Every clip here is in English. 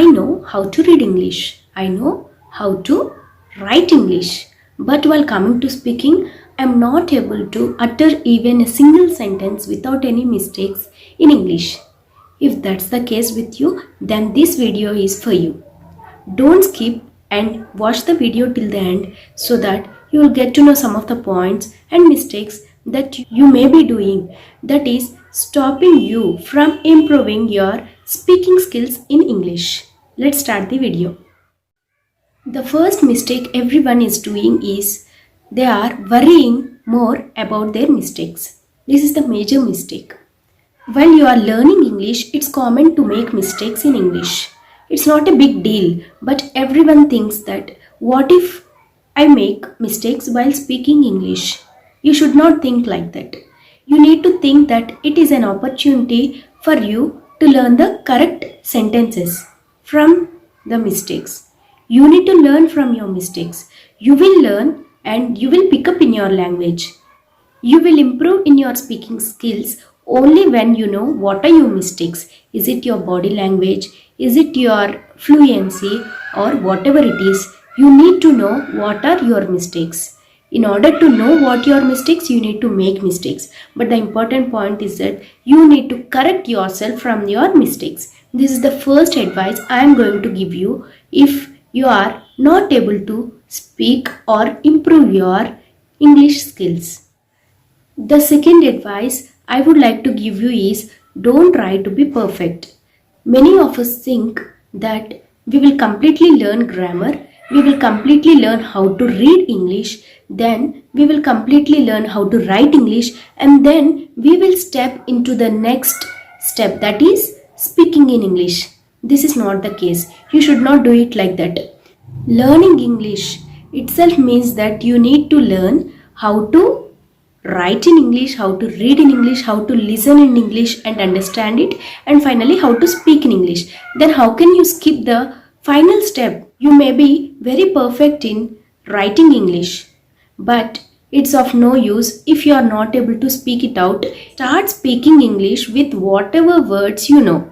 I know how to read English. I know how to write English. But while coming to speaking, I am not able to utter even a single sentence without any mistakes in English. If that's the case with you, then this video is for you. Don't skip and watch the video till the end so that you will get to know some of the points and mistakes that you may be doing, that is stopping you from improving your speaking skills in English. Let's start the video. The first mistake everyone is doing is they are worrying more about their mistakes. This is the major mistake. While you are learning English, it's common to make mistakes in English. It's not a big deal, but everyone thinks that what if I make mistakes while speaking English? You should not think like that. You need to think that it is an opportunity for you to learn the correct sentences from the mistakes. You need to learn from your mistakes. You will learn and you will pick up in your language. You will improve in your speaking skills only when you know what are your mistakes. Is it your body language? Is it your fluency or whatever it is? You need to know what are your mistakes. In order to know what your mistakes, you need to make mistakes. But the important point is that you need to correct yourself from your mistakes. This is the first advice I am going to give you if you are not able to speak or improve your English skills. The second advice I would like to give you is don't try to be perfect. Many of us think that we will completely learn grammar, we will completely learn how to read English, then we will completely learn how to write English, and then we will step into the next step, that is speaking in English. This is not the case. You should not do it like that. Learning English itself means that you need to learn how to write in English, how to read in English, how to listen in English and understand it, and finally how to speak in English. Then how can you skip the final step? You may be very perfect in writing English, but it's of no use if you are not able to speak it out. Start speaking English with whatever words you know,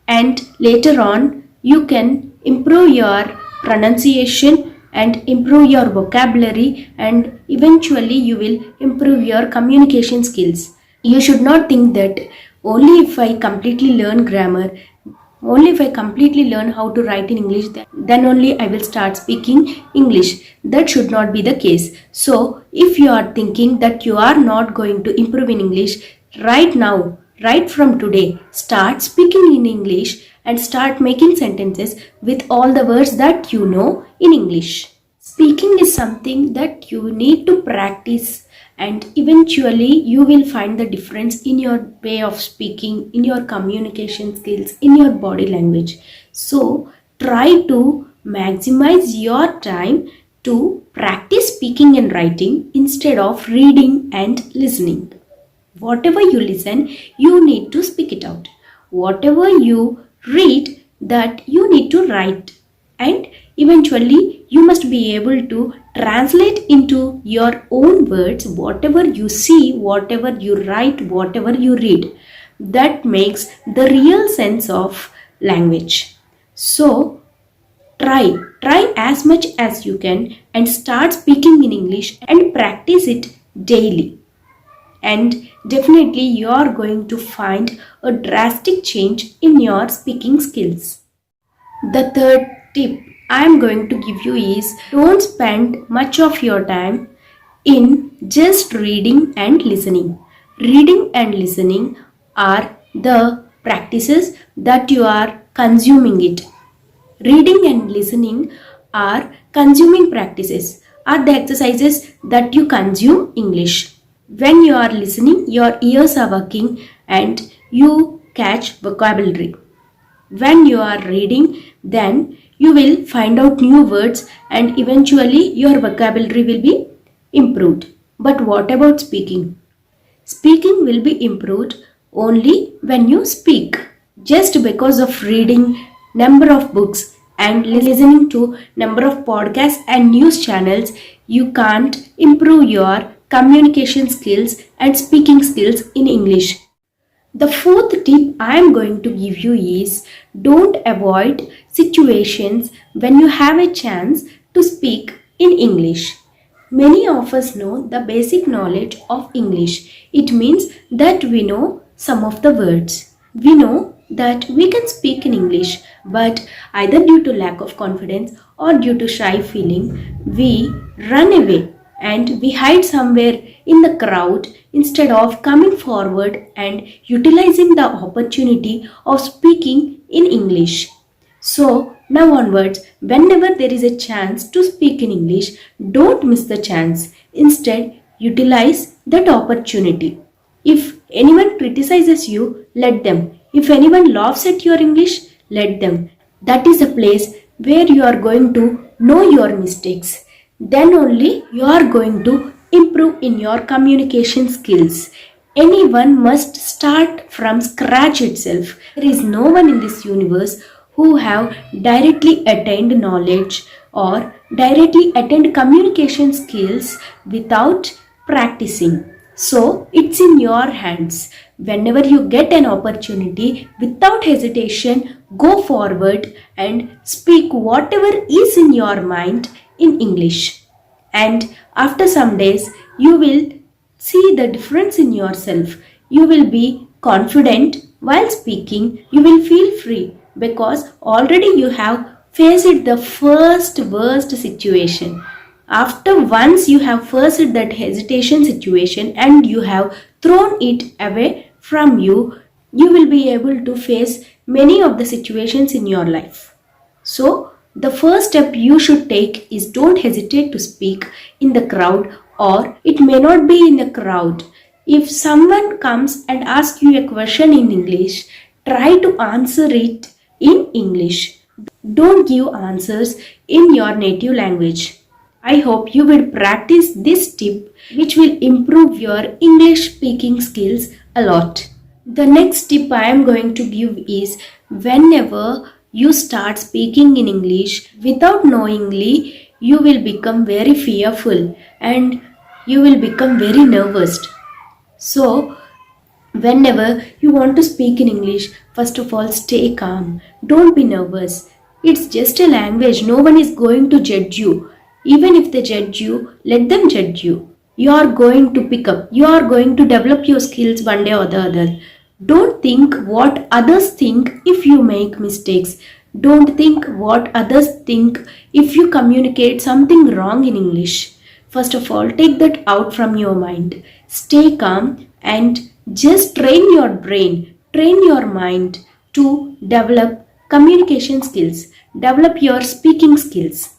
and later on you can improve your pronunciation and improve your vocabulary, and eventually you will improve your communication skills. You should not think that only if I completely learn grammar, only if I completely learn how to write in English, then only I will start speaking English. That should not be the case. So if you are thinking that you are not going to improve in English, right now, right from today, start speaking in English and start making sentences with all the words that you know in English. Speaking is something that you need to practice, and eventually you will find the difference in your way of speaking, in your communication skills, in your body language. So try to maximize your time to practice speaking and writing instead of reading and listening. Whatever you listen, you need to speak it out. Whatever you read, that you need to write, and eventually you must be able to translate into your own words whatever you see, whatever you write, whatever you read. That makes the real sense of language. So try as much as you can and start speaking in English and practice it daily. And definitely you are going to find a drastic change in your speaking skills. The third tip I am going to give you is don't spend much of your time in just reading and listening. Reading and listening are the practices that you are consuming it. Reading and listening are consuming practices, are the exercises that you consume English. When you are listening, your ears are working and you catch vocabulary. When you are reading, then you will find out new words and eventually your vocabulary will be improved. But what about speaking? Speaking will be improved only when you speak. Just because of reading number of books and listening to number of podcasts and news channels, you can't improve your communication skills and speaking skills in English. The fourth tip I am going to give you is don't avoid situations when you have a chance to speak in English. Many of us know the basic knowledge of English. It means that we know some of the words. We know that we can speak in English, but either due to lack of confidence or due to shy feeling, we run away and we hide somewhere in the crowd instead of coming forward and utilizing the opportunity of speaking in English. So, now onwards, whenever there is a chance to speak in English, don't miss the chance. Instead, utilize that opportunity. If anyone criticizes you, let them. If anyone laughs at your English, let them. That is a place where you are going to know your mistakes. Then only you are going to improve in your communication skills. Anyone must start from scratch itself. There is no one in this universe who have directly attained knowledge or directly attained communication skills without practicing. So it's in your hands. Whenever you get an opportunity, without hesitation, go forward and speak whatever is in your mind in English. And after some days, you will see the difference in yourself. You will be confident while speaking. You will feel free because already you have faced the first worst situation. After once you have faced that hesitation situation and you have thrown it away from you, you will be able to face many of the situations in your life. So, the first step you should take is don't hesitate to speak in the crowd, or it may not be in the crowd. If someone comes and asks you a question in English, try to answer it in English. Don't give answers in your native language. I hope you will practice this tip, which will improve your English speaking skills a lot. The next tip I am going to give is whenever you start speaking in English without knowingly, you will become very fearful and you will become very nervous. So, whenever you want to speak in English, first of all, stay calm. Don't be nervous. It's just a language. No one is going to judge you. Even if they judge you, let them judge you. You are going to pick up. You are going to develop your skills one day or the other. Don't think what others think if you make mistakes. Don't think what others think if you communicate something wrong in English. First of all, take that out from your mind. Stay calm and just train your brain, train your mind to develop communication skills, develop your speaking skills.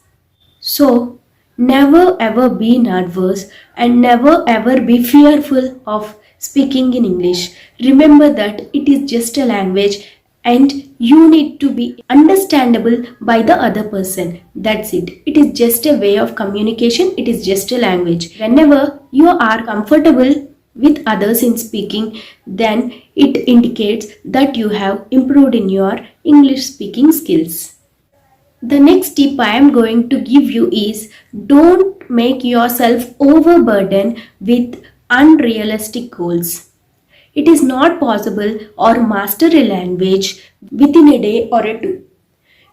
So, never ever be nervous and never ever be fearful of speaking in English. Remember that it is just a language and you need to be understandable by the other person. That's it. It is just a way of communication. It is just a language. Whenever you are comfortable with others in speaking, then it indicates that you have improved in your English speaking skills. The next tip I am going to give you is don't make yourself overburdened with unrealistic goals. It is not possible or master a language within a day or a two.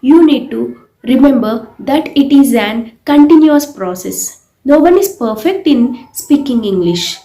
You need to remember that it is an continuous process. No one is perfect in speaking English.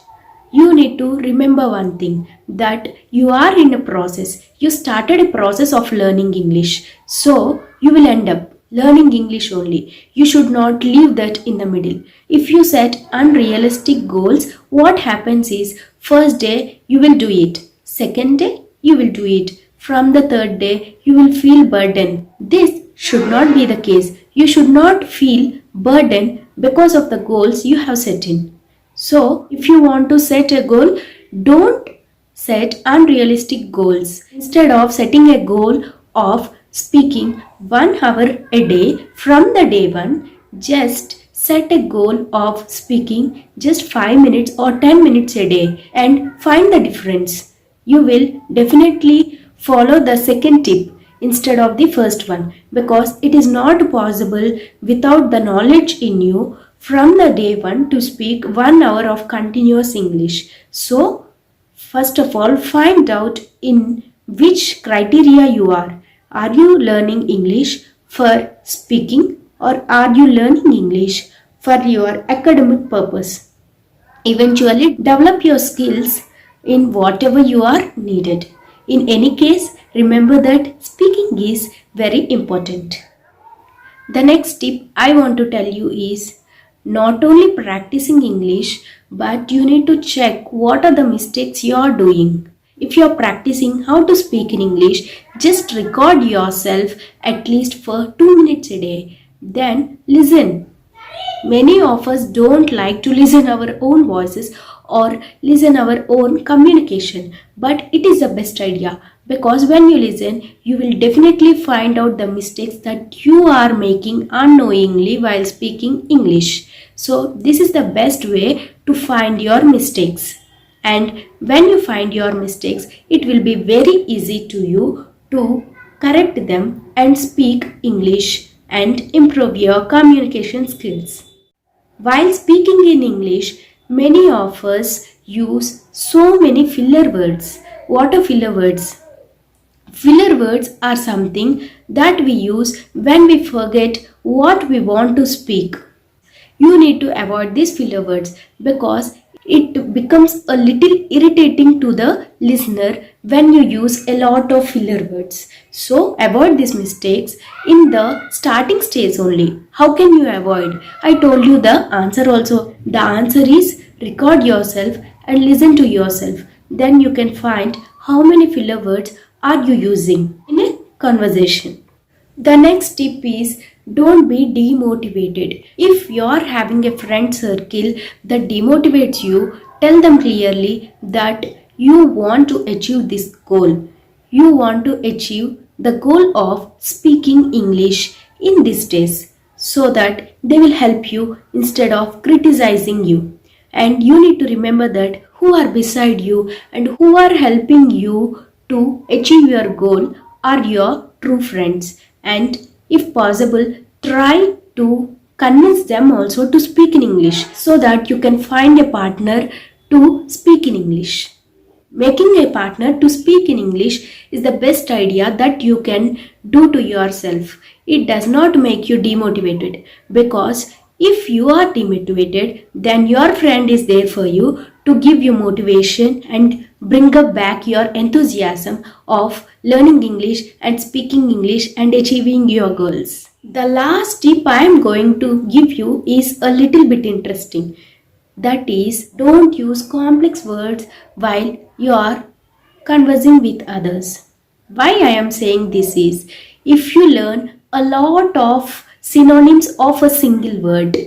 You need to remember one thing, that you are in a process. You started a process of learning English. So you will end up learning English only. You should not leave that in the middle. If you set unrealistic goals, what happens is first day you will do it. Second day you will do it. From the third day you will feel burdened. This should not be the case. You should not feel burdened because of the goals you have set in. So, if you want to set a goal, don't set unrealistic goals. Instead of setting a goal of speaking 1 hour a day from the day one, just set a goal of speaking just 5 minutes or 10 minutes a day and find the difference. You will definitely follow the second tip instead of the first one, because it is not possible without the knowledge in you from the day one to speak 1 hour of continuous English. So First of all, find out in which criteria you are. Are you learning English for speaking or are you learning English for your academic purpose? Eventually, develop your skills in whatever you are needed. In any case, remember that speaking is very important. The next tip I want to tell you is not only practicing English, but you need to check what are the mistakes you are doing. If you are practicing how to speak in English, just record yourself at least for 2 minutes a day. Then listen. Many of us don't like to listen our own voices or listen our own communication, but it is the best idea because when you listen, you will definitely find out the mistakes that you are making unknowingly while speaking English. So this is the best way to find your mistakes. And when you find your mistakes, it will be very easy to you to correct them and speak English and improve your communication skills. While speaking in English, many of us use so many filler words. What are filler words? Filler words are something that we use when we forget what we want to speak. You need to avoid these filler words because it becomes a little irritating to the listener when you use a lot of filler words. So avoid these mistakes in the starting stage only. How can you avoid? I told you the answer also. The answer is record yourself and listen to yourself. Then you can find how many filler words are you using in a conversation. The next tip is don't be demotivated. If you are having a friend circle that demotivates you, tell them clearly that you want to achieve this goal. You want to achieve the goal of speaking English in these days so that they will help you instead of criticizing you. And you need to remember that who are beside you and who are helping you to achieve your goal are your true friends. And if possible, try to convince them also to speak in English so that you can find a partner to speak in English. Making a partner to speak in English is the best idea that you can do to yourself. It does not make you demotivated because if you are demotivated, then your friend is there for you to give you motivation and bring up back your enthusiasm of learning English and speaking English and achieving your goals. The last tip I am going to give you is a little bit interesting. That is, don't use complex words while you are conversing with others. Why I am saying this is, if you learn a lot of synonyms of a single word,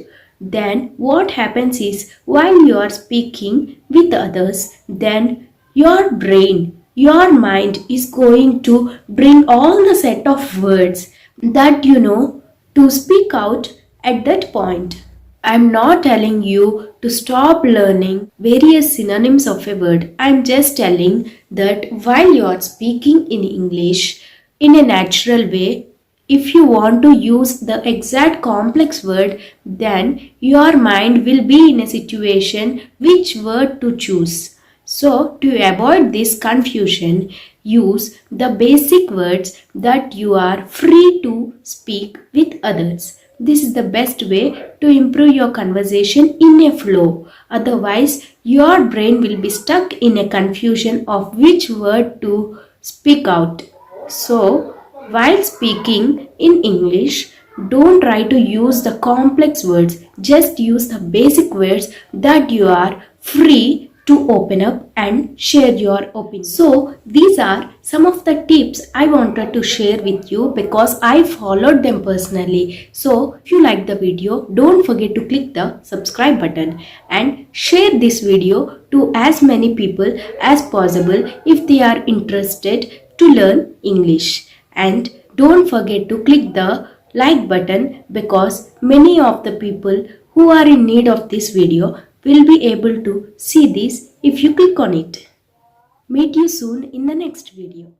then what happens is while you are speaking with others, then your brain, your mind is going to bring all the set of words that you know to speak out at that point. I'm not telling you to stop learning various synonyms of a word. I'm just telling that while you are speaking in English in a natural way, if you want to use the exact complex word, then your mind will be in a situation which word to choose. So, to avoid this confusion, use the basic words that you are free to speak with others. This is the best way to improve your conversation in a flow. Otherwise, your brain will be stuck in a confusion of which word to speak out. So, while speaking in English, don't try to use the complex words. Just use the basic words that you are free to open up and share your opinion. So these are some of the tips I wanted to share with you because I followed them personally. So if you like the video, don't forget to click the subscribe button and share this video to as many people as possible if they are interested to learn English. And don't forget to click the like button because many of the people who are in need of this video will be able to see this if you click on it. Meet you soon in the next video.